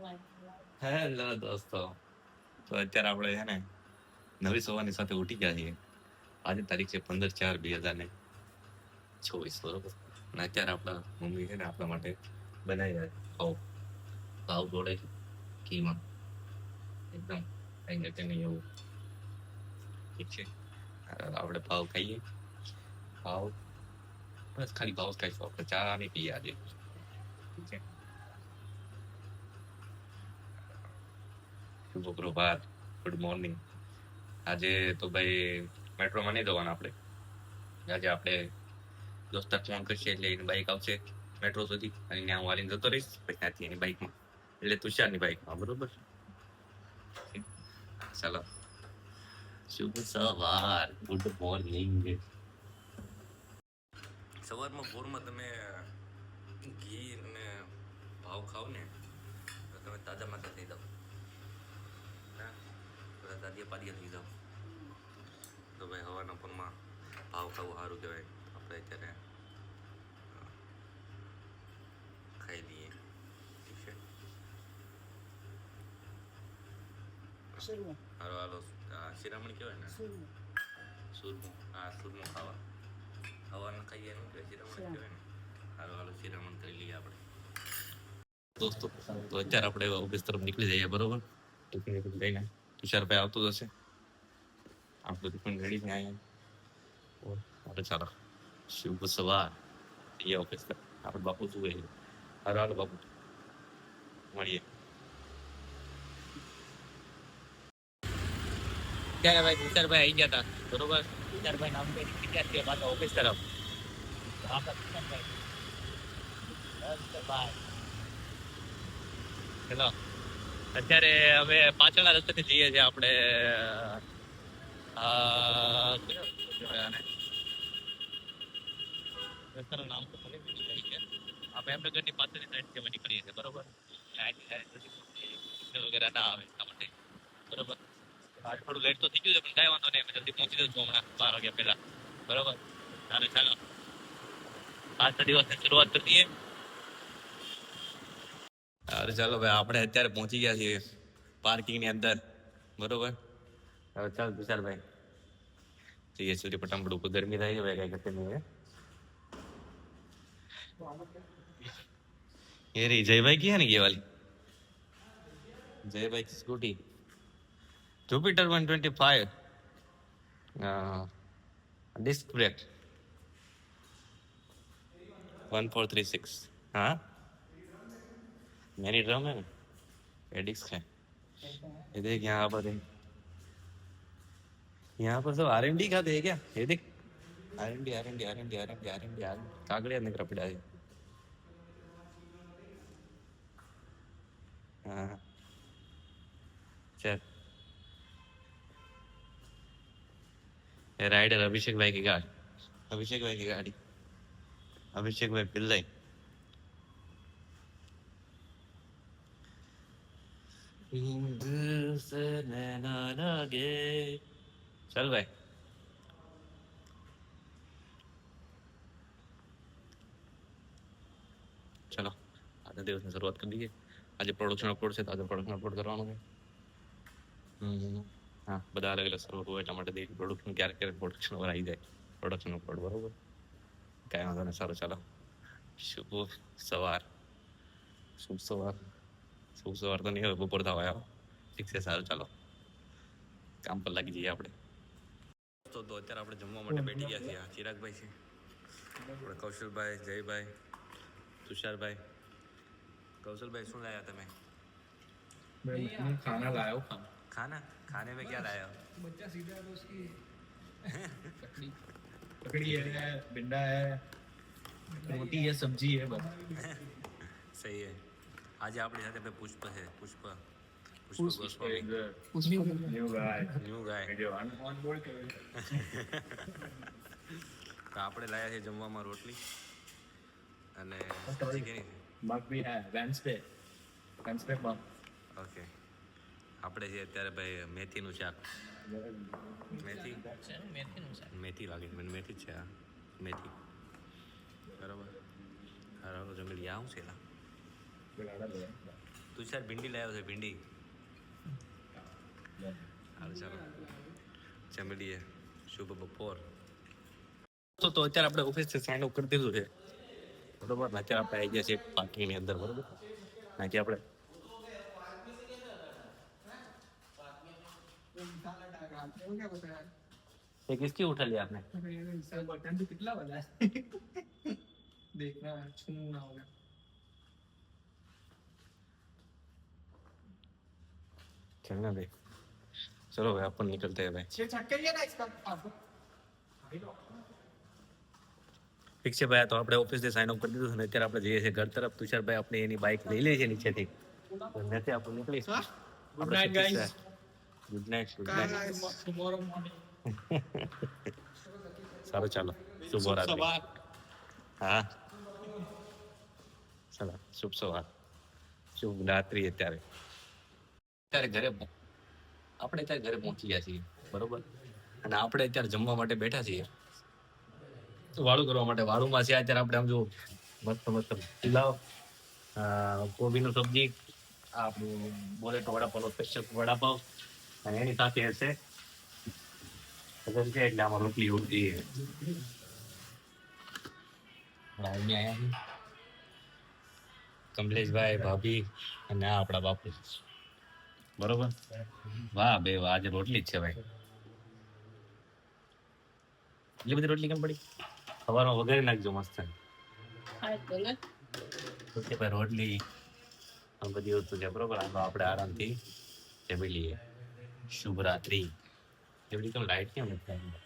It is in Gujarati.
હેલો દોસ્તો, તો અત્યારે આપણે છે ને નવી સવારની સાથે ઉઠી ગયા છીએ. આજે તારીખ છે 15/4/2024, બરોબર. અને અત્યારે આપણા મમ્મી છે ને આપણા માટે બનાવી રહ્યા છે પાવ. પાવ જોડે ઘીમાં એકદમ કઈ નથી નહીં એવું. ઠીક છે, આપણે પાવ ખાઈએ. પાવ બસ ખાલી પાવ જ ખાઈશું આપણે, ચા નહીં પીએ આજે. ઠીક છે. શુભ પ્રભાત, ગુડ મોર્નિંગ. આજે તો ભાઈ મેટ્રોમાં નહીં જવાના આપણે. આજે આપણે દોસ્તાર ફોન કરશે એટલે એની બાઈક આવશે મેટ્રો સુધી, અને ત્યાં હું વાલીને જતો રહીશ. પછી ત્યાંથી એની બાઈકમાં, એટલે તુષારની બાઈકમાં, બરોબર. ચાલો, શુભ સવાર, ગુડ મોર્નિંગ. સવારમાં ભોરમાં તમે ઘી અને ભાવ ખાઓ ને તો તમે તાજા માતા થઈ જાઓ, તાજા પાડિયા થઈ જાઓ. તો ભાઈ હવાના પરમાં ભાવ ખાવું સારું કહેવાય. આપણે અત્યારે ખાઈ લઈએ, ઠીક છે. હાલો હાલો, શિરામણ કહેવાય ને, સુરમું. હા, સુરમું ખાવા હવાના ખાઈએ એનું કહેવાય શિરામણ કહેવાય ને. હાલો હાલો, શિરામણ કરી લઈએ આપણે દોસ્તો. તો અત્યારે આપણે ઓફિસ તરફ નીકળી જઈએ, બરોબર. ટિફિન લઈને તુષારભાઈ આવતું જ હશે. આપણું ટિફિન રેડી છે અહીંયા. આપણે ચાલો, શુભ સવાર. જઈએ ઓફિસ તરફ. આપણે બાપુ શું કહે છે? હાલો હાલો બાપુ, મળીએ. ત્યારે ભાઈ તુષારભાઈ આવી ગયા હતા, બરોબર. તુષારભાઈ નામ કઈ નીકળ્યા છીએ પાછા ઓફિસ તરફ. આપણા તુષારભાઈ હેલો. અત્યારે અમે પાછળના રસ્તેથી જઈએ છીએ આપણે રસ્તાનું નામ તો મને ભૂલી જાય છે. આપણે અહેમદનગરની પાછળની સાઈડથી અમે નીકળીએ છીએ, બરોબર. વગેરે ના આવે એટલા માટે, બરોબર. આજે થોડું લેટ તો થઈ ગયું છે, પણ કાંઈ વાંધો નહીં, અમે જલ્દી પહોંચી જશું હમણાં 12 વાગ્યા પહેલા, બરોબર. ચાલો ચાલો, આજના દિવસની શરૂઆત કરી દઈએ. અરે ચાલો ભાઈ, આપણે અત્યારે પહોંચી ગયા છીએ પાર્કિંગની અંદર, બરોબર. હવે ચાલો તુષારભાઈ જઈએ સૂર્યપટ્ટમ પર. ઉપર ગરમી થાય છે ભાઈ, કઈ કરते नहीं है. ये रही जयभाई की है ना ये वाली, जयभाई की स्कूटी जुपिटर 125 डिस्क ब्रेक 1436. हाँ, मेरी ड्रम है ना, ये डिस्क है. ये देख यहाँ पर देख, यहाँ पर सब R&D का दे क्या. ये देख R&D कागड़िया निकल पड़ा है. हाँ चल, ये राइडर अभिषेक भाई की गाड़ी, अभिषेक भाई की गाड़ी, अभिषेक भाई पिल्लाई. चल भाई, चलो આજના દિવસની શરૂઆત કરી દઈએ. આજે પ્રોડક્શન અપલોડ છે, તો આજે પ્રોડક્શન અપલોડ કરવાનું છે. હા, બધા અલગ અલગ સર્વર હોય એટલા માટે ડેલી પ્રોડક્શન, ક્યારેક ક્યારેક પ્રોડક્શન પર આવી જાય, પ્રોડક્શન અપલોડ, બરોબર. કાંઈ વાંધો નહીં, સારું. ચાલો, શુભ સવાર. શુભ સવાર, શુભ સવાર તો નહીં, હવે બપોર થવા આવ્યો. ઠીક છે, સારું. ચાલો, કામ પર લાગી જઈએ આપણે. તો અત્યારે આપણે જમવા માટે બેઠી ગયા છીએ. ચિરાગભાઈ છે, આપણે કૌશલભાઈ, જયભાઈ, तुषारभाई. कौशलभाई सुन लाया था मैं खाना लाया हूँ. खाना, खाने में क्या लाया हो? बच्चा सीधा है तो उसकी ककड़ी है, भिंडा है, रोटी है, सब्जी है, बस. सही है. आज આપણી સાથે બે પુષ્પ છે. પુષ્પ ગોસ્વામી, न्यू गाय તો આપણે લાયા છે જમવામાં રોટલી અને સબ્જી કેની છે? मग भी है, वेंसडे मग. ઓકે, આપણે છે અત્યારે ભાઈ મેથીનું શાક. મેથી લાગે મને, મેથી જ છે આ, મેથી, બરાબર. હારો જંગલી આવું છે. તુષાર ભીંડી લાવ્યો છે ભીંડી. હાલ ચાલો જમી લઈએ. શુભ બપોર. તો અત્યારે આપણે ઓફિસથી સાઇન અપ કરી દીધું છે બરોબર ને. અત્યારે આપણે આવી ગયા છીએ પાર્કિંગની અંદર બરોબર. નાખી આપણે ये किसकी उठा लिया आपने? बटन तो कितना बड़ा है देखना छूना होगा. चलना भाई. चलो भाई अपन निकलते हैं भाई. ये चेक करिए ना इसका आप. ઠીક છે ભાઈ. તો આપણે ઓફિસથી સાઇન અપ કરી દીધું ને અત્યારે આપણે જઈએ છીએ ઘર તરફ. તુષારભાઈ આપણે એની બાઇક લઈ લે છે નીચેથી. ત્યાંથી આપણે નીકળીશું. Good night guys. Good night. Good night. Tomorrow morning. સારું ચાલો. શુભ રાત્રિ. હા ચાલો શુભ સવાર. શુભ રાત્રિ. અત્યારે ઘરે આપણે અત્યારે ઘરે પહોંચી ગયા છીએ બરોબર. અને આપણે અત્યારે જમવા માટે બેઠા છીએ વાળું કરવા માટે. વાળુમાં છે અત્યારે આપણે આમ જો મસ્ત મસ્ત પુલાવ, કોબીનું સબ્જી, આપણું બોલેટો વડાપાવનો સ્પેશિયલ વડાપાવ અને એની સાથે હશે છે એટલે આમાં રોટલી ઉડતી અહીંયા કમલેશભાઈ, ભાભી અને આ આપણા બાપુ બરોબર. વાહ બે વાહ. આજે રોટલી જ છે ભાઈ. એટલી બધી રોટલી કેમ પડી? સવારમાં વઘારી નાખજો મસ્ત. ઓકે ભાઈ રોટલી આ બધી વસ્તુ છે બરોબર. આનો આપણે આરામથી જમી લઈએ. શુભ રાત્રિ. એવી કેમ લાઈટ કેમ નથી?